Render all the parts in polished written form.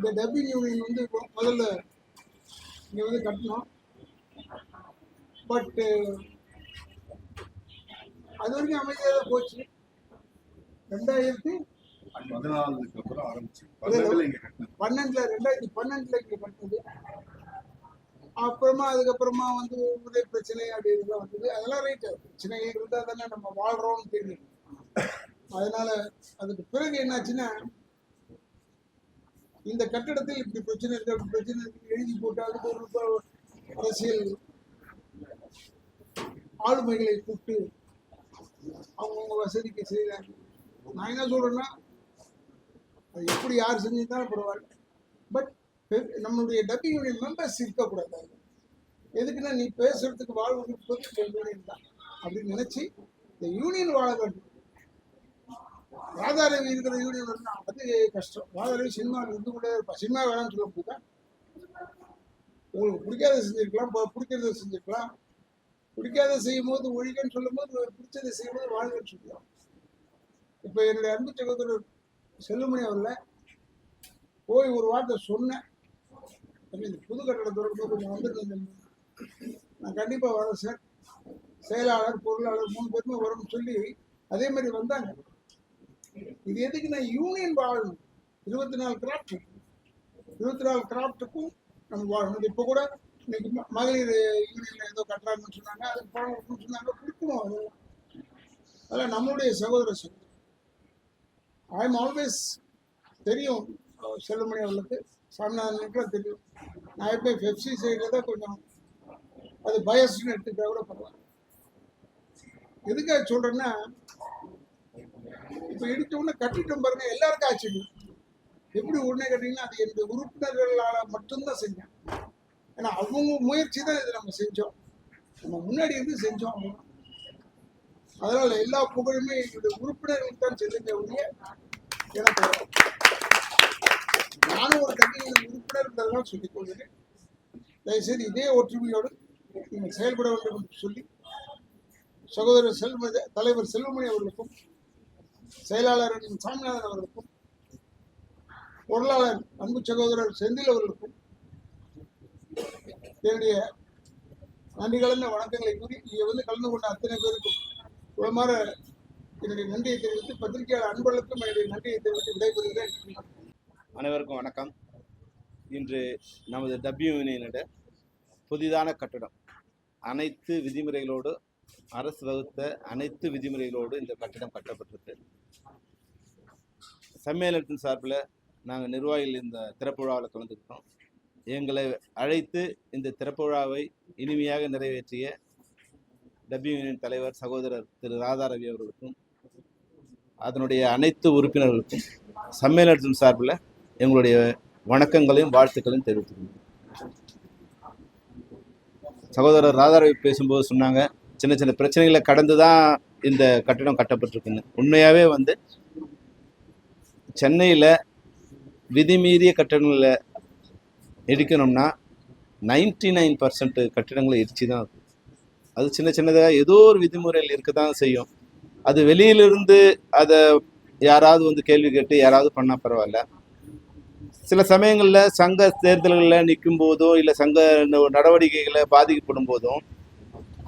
இந்த dubbing union வந்து முதல்ல இங்கே வந்து கட்டணும். பட் அது வரைக்கும் அமைதியாக தான் போச்சு. 2014 அப்புறம் ஆரம்பிச்சு 2012 இங்கே கட்டினது. அப்புறமா அதுக்கப்புறமா வந்து ஒரே பிரச்சனை அப்படி இதெல்லாம் வந்தது. அதெல்லாம் ரைட்டு, பிரச்சனை இருந்தால் தானே நம்ம வாழ்கிறோம்னு தெரியும். அதனால அதுக்கு பிறகு என்னாச்சுன்னா, இந்த கட்டடத்தில் இப்படி பிரச்சனை இருக்கு அப்படி பிரச்சனை இருக்கு எழுதி போட்டு அதுக்கு ஒரு அரசியல் ஆளுமைகளை கூப்பிட்டு அவங்கவுங்க வசதிக்கு செய்கிறாங்க. நான் என்ன சொல்றேன்னா, அது எப்படி யார் செஞ்சுருந்தாலும் பரவாயில்ல, பட் நம்மளுடைய டப்பிங் யூனியன் மெம்பர்ஸ் இருக்கக்கூடாது. எதுக்குன்னா, நீ பேசுறதுக்கு வாழ்வு யூனியன் தான் அப்படின்னு நினைச்சு இந்த யூனியன் வாழ வேண்டும். ராதாரவி இருக்கிற யூனியன் வரணும், அது கஷ்டம். ராதாரவி சினிமா இருந்து கூட சினிமா வேணாம்னு சொல்ல போதா, உங்களுக்கு பிடிக்காத செஞ்சிருக்கலாம், பிடிக்கிறத செஞ்சிருக்கலாம். பிடிக்காத செய்யும் போது ஒழிகன்னு சொல்லும் போது, பிடிச்சதை செய்யும் போது வாழ்கன்னு சொல்லலாம். இப்போ என்னுடைய அன்பு சகோதரர் செல்லுமணி அவர்ல போய் ஒரு வார்த்தை சொன்னேன், இந்த புது கட்டடம் திறக்கும்போது கொஞ்சம் வந்துருந்தேன், நான் கண்டிப்பாக வரேன் சார், செயலாளர் பொருளாளர் 3 பேருமே வரும்னு சொல்லி அதே மாதிரி வந்தாங்க. இது எதுக்கு நான் யூனியன் வாழணும். 24 கிராஃப்ட்டுக்கும் நம்ம வாழணும். இப்போ கூட இன்னைக்கு மகளிர் யூனியன்ல ஏதோ கட்டுறாங்கன்னு சொன்னாங்க, அதுக்கு பணம் சொன்னாங்க, கொடுக்கணும். அதெல்லாம் நம்மளுடைய சகோதர சகோதரி. ஐ எம் ஆல்வேஸ் தெரியும் செல்லுமணி அவர்களுக்கு, சாமிநாதனுக்குலாம் தெரியும். நான் எப்போ பெப்சி சைடில் தான் கொஞ்சம் அது பயஸ்ன்னு எடுத்துக்கிட்டா கூட பரவாயில்ல. எதுக்காக சொல்றேன்னா, இப்போ இடிச்சோடனே கட்டிட்டோம் பாருங்க, எல்லாருக்கும் ஆச்சரியம். எப்படி உடனே கட்டிங்கன்னா, அது என்னுடைய உறுப்பினர்களால் மட்டும்தான் செஞ்சேன். ஏன்னா அவங்க முயற்சி தான் இது நம்ம செஞ்சோம், நம்ம முன்னாடி இருந்து செஞ்சோம். அதனால எல்லா புகழுமே என்னுடைய உறுப்பினர்களுக்கு தான் செல்லுங்க ஒழிய எனக்கு. நானும் ஒரு கட்சியின் உறுப்பினர் சொல்லிக் கொள்கிறேன். தயவுசெய்து இதே ஒற்றுமையோடு நீங்கள் செயல்பட வேண்டும் என்று சொல்லி சகோதரர் தலைவர் செல்வமணி அவர்களுக்கும், செயலாளர் சாமிநாதன் அவர்களுக்கும், பொருளாளர் அன்பு சகோதரர் செந்தில் அவர்களுக்கும் என்னுடைய நன்றி கலந்த வணக்கங்களை கூறி, இங்கே வந்து கலந்து கொண்ட அத்தனை பேருக்கும் உளமாற என்னுடைய நன்றியை தெரிவித்து, பத்திரிகையாளர் அன்பர்களுக்கும் என்னுடைய நன்றியை தெரிவித்து விடைபெறுகிறேன். அனைவருக்கும் வணக்கம். இன்று நமது டப்பிங் யூனியனோட புதிதான கட்டடம் அனைத்து விதிமுறைகளோடு, அரசு வகுத்த அனைத்து விதிமுறைகளோடு இந்த கட்டடம் கட்டப்பட்டிருக்கு. சம்மேளனத்தின் சார்பில் நாங்கள் நிர்வாகிகள் இந்த திறப்பு விழாவில் கலந்துக்கிட்டோம். எங்களை அழைத்து இந்த திறப்பு விழாவை இனிமையாக நிறைவேற்றிய டப்பிங் யூனியன் தலைவர் சகோதரர் திரு ராதாரவி அவர்களுக்கும், அதனுடைய அனைத்து உறுப்பினர்களுக்கும் சம்மேளனத்தின் சார்பில் எங்களுடைய வணக்கங்களையும் வாழ்த்துக்களையும் தெரிவித்துக்கொள்கிறோம். சகோதரர் ராதாரவி பேசும்போது சொன்னாங்க, சின்ன சின்ன பிரச்சனைகளை கடந்து தான் இந்த கட்டடம் கட்டப்பட்டிருக்குன்னு. உண்மையாகவே வந்து சென்னையில் விதிமீறிய கட்டடங்களை இடிக்கணும்னா 99% கட்டிடங்களை இடிச்சு தான் இருக்கும். அது சின்ன சின்னதாக ஏதோ ஒரு விதிமுறைகள் இருக்க தான் செய்யும். அது வெளியிலிருந்து அதை யாராவது வந்து கேள்வி கேட்டு யாராவது பண்ணால் பரவாயில்ல. சில சமயங்களில் சங்க தேர்தல்களில் நிற்கும் போதோ இல்லை சங்க நடவடிக்கைகளை பாதிக்கப்படும் போதும்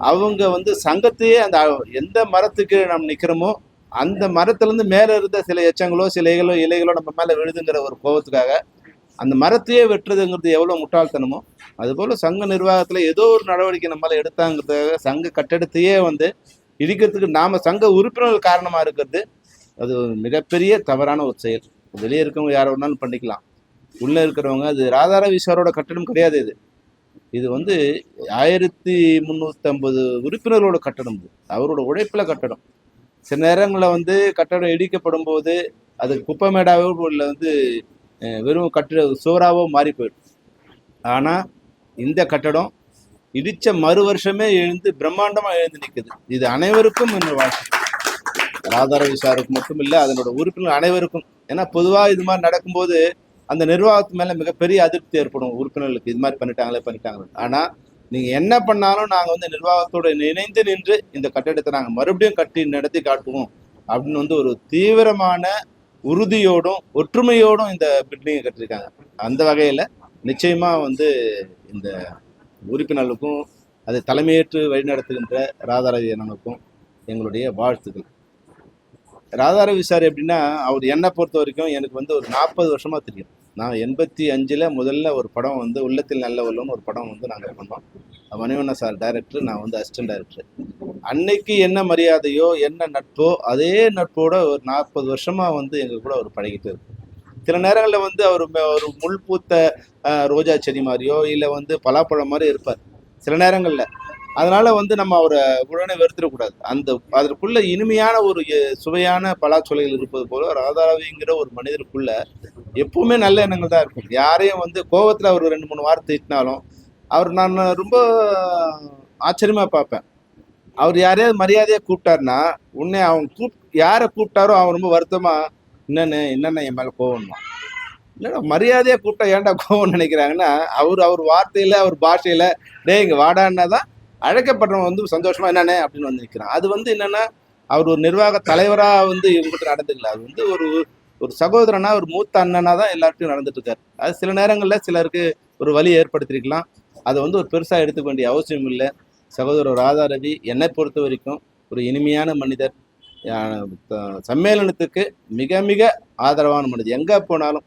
அவங்க வந்து சங்கத்தையே அந்த எந்த மரத்துக்கு நம்ம நிற்கிறோமோ அந்த மரத்துலேருந்து மேலே இருந்த சில எச்சங்களோ சில இலைகளோ நம்ம மேலே விழுதுங்கிற ஒரு கோபத்துக்காக அந்த மரத்தையே வெட்டுறதுங்கிறது எவ்வளோ முட்டாள்தனமோ, அதுபோல் சங்க நிர்வாகத்தில் ஏதோ ஒரு நடவடிக்கை நம்மளால் எடுத்தாங்கிறதுக்காக சங்க கட்டடத்தையே வந்து இடிக்கிறதுக்கு நாம் சங்க உறுப்பினர்கள் காரணமாக இருக்கிறது அது மிகப்பெரிய தவறான ஒரு செயல். வெளியே இருக்கவங்க யாரை வேணாலும் பண்ணிக்கலாம், உள்ளே இருக்கிறவங்க. அது ராதாரவி சாரோட கட்டடம் கிடையாது. இது வந்து 1350 உறுப்பினர்களோட கட்டடம். அவரோட உழைப்பில் கட்டடம். சில நேரங்களில் வந்து கட்டடம் இடிக்கப்படும் போது அது குப்பை மேடாவோ இல்லை வந்து வெறும் கட்டிட சுவராவோ மாறி போயிடும். ஆனால் இந்த கட்டடம் இடித்த மறு வருஷமே எழுந்து பிரம்மாண்டமாக எழுந்து நிற்குது. இது அனைவருக்கும் இந்த வாழ்க்கை, ராதாரவி சாருக்கு மட்டும் இல்லை, அதனோட உறுப்பினர் அனைவருக்கும். ஏன்னா பொதுவாக இது மாதிரி நடக்கும்போது அந்த நிர்வாகத்து மேலே மிகப்பெரிய அதிருப்தி ஏற்படும் உறுப்பினர்களுக்கு. இது மாதிரி பண்ணிட்டாங்களே. ஆனால் நீங்கள் என்ன பண்ணாலும் நாங்கள் வந்து நிர்வாகத்தோடு இணைந்து நின்று இந்த கட்டடத்தை நாங்கள் மறுபடியும் கட்டி நடத்தி காட்டுவோம் அப்படின்னு வந்து ஒரு தீவிரமான உறுதியோடும் ஒற்றுமையோடும் இந்த பில்டிங்கை கட்டியிருக்காங்க. அந்த வகையில் நிச்சயமாக வந்து இந்த உறுப்பினர்களுக்கும் அதை தலைமையேற்று வழிநடத்துகின்ற ராதாரவி அண்ணனுக்கும் எங்களுடைய வாழ்த்துக்கள். ராதாரவி சார் எப்படின்னா, அவர் என்னை பொறுத்த வரைக்கும் எனக்கு வந்து ஒரு 40 வருஷமாக தெரியும். நான் 85ல் முதல்ல ஒரு படம் வந்து உள்ளத்தில் நல்ல உள்ளம்னு ஒரு படம் வந்து நாங்கள் பண்ணோம். மணிவண்ணா சார் டைரக்டர், நான் வந்து அசிஸ்டன்ட் டைரக்டர். அன்னைக்கு என்ன மரியாதையோ என்ன நட்போ அதே நட்போட ஒரு 40 வருஷமாக வந்து எங்கள் கூட அவர் பழகிட்டு இருக்கு. சில நேரங்களில் வந்து அவர் ஒரு முள் பூத்த ரோஜா செடி மாதிரியோ இல்லை வந்து பலாப்பழம் மாதிரி இருப்பார் சில நேரங்களில். அதனால வந்து நம்ம அவரை உடனே வெறுத்துடக்கூடாது. அதற்குள்ள இனிமையான ஒரு சுவையான பலாச்சொலைகள் இருப்பது போல ராதாரவிங்கிற ஒரு மனிதருக்குள்ள எப்பவுமே நல்ல எண்ணங்கள் தான் இருக்கும். யாரையும் வந்து கோபத்தில் அவர் 2-3 வார்த்தை திட்டினாலும் நான் ரொம்ப ஆச்சரியமா பார்ப்பேன். அவர் யாரையாவது மரியாதையாக கூப்பிட்டாருன்னா உடனே அவங்க யாரை கூப்பிட்டாரோ அவன் ரொம்ப வருத்தமா என்னென்ன என் மேலே கோவம்மா, என்னடா மரியாதையாக கூப்பிட்டா ஏன்டா கோவம்னு நினைக்கிறாங்கன்னா அவர் வார்த்தையில அவர் பாஷையில இங்க வாடான்னா தான் அழைக்கப்படுறவன் வந்து சந்தோஷமா என்னண்ணே அப்படின்னு வந்து நிற்கிறான். அது வந்து என்னன்னா அவர் ஒரு நிர்வாக தலைவரா வந்து இவங்ககிட்ட நடந்துக்கல. அது வந்து ஒரு சகோதரனா ஒரு மூத்த அண்ணனா தான் எல்லார்ட்டையும் நடந்துட்டு இருக்காரு. அது சில நேரங்களில் சிலருக்கு ஒரு வலி ஏற்படுத்திருக்கலாம். அதை வந்து ஒரு பெருசாக எடுத்துக்க வேண்டிய அவசியம் இல்லை. சகோதரர் ராதாரவி என்னை பொறுத்த வரைக்கும் ஒரு இனிமையான மனிதர். சம்மேளனத்துக்கு மிக மிக ஆதரவான மனிதர். எங்கே போனாலும்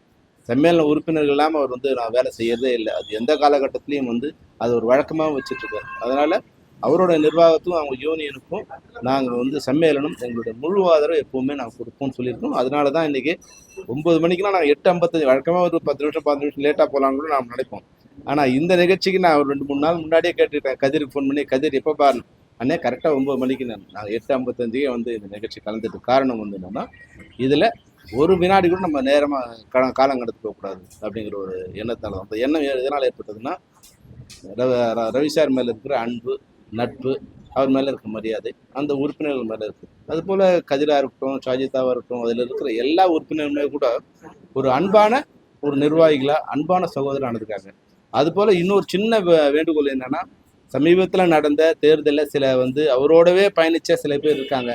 சம்மேளன உறுப்பினர்கள் இல்லாமல் அவர் வந்து நான் வேலை செய்யறதே இல்லை. அது எந்த காலகட்டத்திலையும் வந்து அது ஒரு வழக்கமாக வச்சுட்டு இருக்காரு. அதனால அவரோட நிர்வாகத்துக்கும் அவங்க யூனியனுக்கும் நாங்கள் வந்து சம்மேளனம் எங்களுடைய முழு ஆதரவு எப்பவுமே நாங்கள் கொடுப்போம்னு சொல்லியிருக்கோம். அதனால தான் இன்னைக்கு 9 மணிக்கெலாம் நாங்கள் 8:55 வழக்கமாக ஒரு 10 நிமிஷம் 15 நிமிஷம் லேட்டாக போகலான்னு கூட நாம் நினைப்போம். ஆனால் இந்த நிகழ்ச்சிக்கு நான் ஒரு 2-3 நாள் முன்னாடியே கேட்டுருக்கேன். கதிருக்கு ஃபோன் பண்ணி, கதிர் எப்போ பாருங்க அண்ணே கரெக்டாக 9 மணிக்கு நாங்கள் 8:55 வந்து இந்த நிகழ்ச்சி கலந்துட்டு காரணம் வந்து என்னன்னா இதில் ஒரு வினாடி கூட நம்ம நேரமாக காலம் கடந்து போகக்கூடாது அப்படிங்கிற ஒரு எண்ணத்தால் அந்த எண்ணம் எதனால் ஏற்பட்டதுன்னா ரவி சார் மேலே இருக்கிற அன்பு நட்பு, அவர் மேலே இருக்கிற மரியாதை அந்த உறுப்பினர்கள் மேலே இருக்குது. அதுபோல் கதிராக இருக்கட்டும், ஷாஜிதாவாக இருக்கட்டும், அதில் இருக்கிற எல்லா உறுப்பினர்களுமே கூட ஒரு அன்பான ஒரு நிர்வாகிகளாக அன்பான சகோதரர் இருக்காங்க. அதுபோல் இன்னொரு சின்ன வேண்டுகோள் என்னன்னா, சமீபத்தில் நடந்த தேர்தலில் சில வந்து அவரோடவே பயணித்த சில பேர் இருக்காங்க.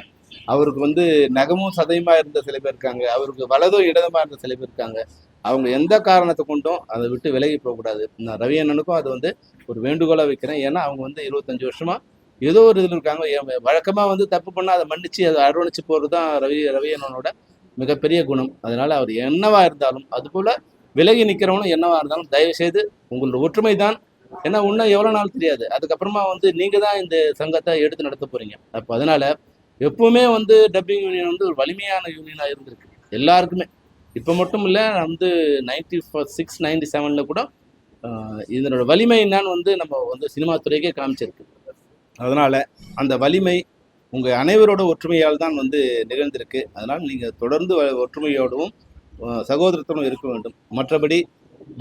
அவருக்கு வந்து நகமும் சதையுமா இருந்த சில பேர் இருக்காங்க. அவருக்கு வலதும் இடதுமா இருந்த சில பேர் இருக்காங்க. அவங்க எந்த காரணத்தை கொண்டும் அதை விட்டு விலகி போகக்கூடாது. நான் ரவி அண்ணனுக்கும் அது வந்து ஒரு வேண்டுகோளாக வைக்கிறேன். ஏன்னா அவங்க வந்து 25 வருஷமா ஏதோ ஒரு இதில் இருக்காங்க. வழக்கமாக வந்து தப்பு பண்ணால் அதை மன்னிச்சு அதை அரவணைச்சு போகிறது தான் ரவி அண்ணனோட மிகப்பெரிய குணம். அதனால அவர் என்னவா இருந்தாலும் அதுபோல் விலகி நிற்கிறவனும் என்னவா இருந்தாலும் தயவு செய்து உங்களோட ஒற்றுமை தான். ஏன்னா இன்னும் எவ்வளோ நாள் தெரியாது. அதுக்கப்புறமா வந்து நீங்கள் தான் இந்த சங்கத்தை எடுத்து நடத்த போகிறீங்க. அப்போ அதனால எப்பவுமே வந்து டப்பிங் யூனியன் வந்து ஒரு வலிமையான யூனியனாக இருந்திருக்கு எல்லாருக்குமே. இப்போ மட்டும் இல்லை, வந்து 96, 97 கூட இதனோட வலிமை என்னன்னு வந்து நம்ம வந்து சினிமா துறைக்கே காமிச்சிருக்கு. அதனால் அந்த வலிமை உங்கள் அனைவரோட ஒற்றுமையால் தான் வந்து நிகழ்ந்திருக்கு. அதனால் நீங்கள் தொடர்ந்து ஒற்றுமையோடவும் சகோதரத்துடன் இருக்க வேண்டும். மற்றபடி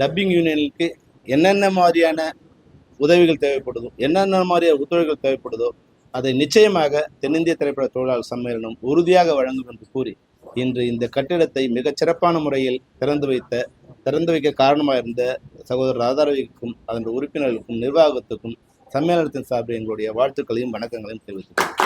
டப்பிங் யூனியனுக்கு என்னென்ன மாதிரியான உதவிகள் தேவைப்படுதோ, என்னென்ன மாதிரியான ஒத்துழைப்புகள் தேவைப்படுதோ அதை நிச்சயமாக தென்னிந்திய திரைப்பட தொழிலாளர் சம்மேளனம் உறுதியாக வழங்கும் என்று கூறி இன்று இந்த கட்டிடத்தை மிகச் சிறப்பான முறையில் திறந்து வைக்க காரணமாக இருந்த சகோதரர் ராதாரவிக்கும் அதன் உறுப்பினர்களுக்கும் நிர்வாகத்துக்கும் சம்மேளனத்தின் சார்பில் எங்களுடைய வாழ்த்துக்களையும் வணக்கங்களையும் தெரிவித்துள்ளோம்.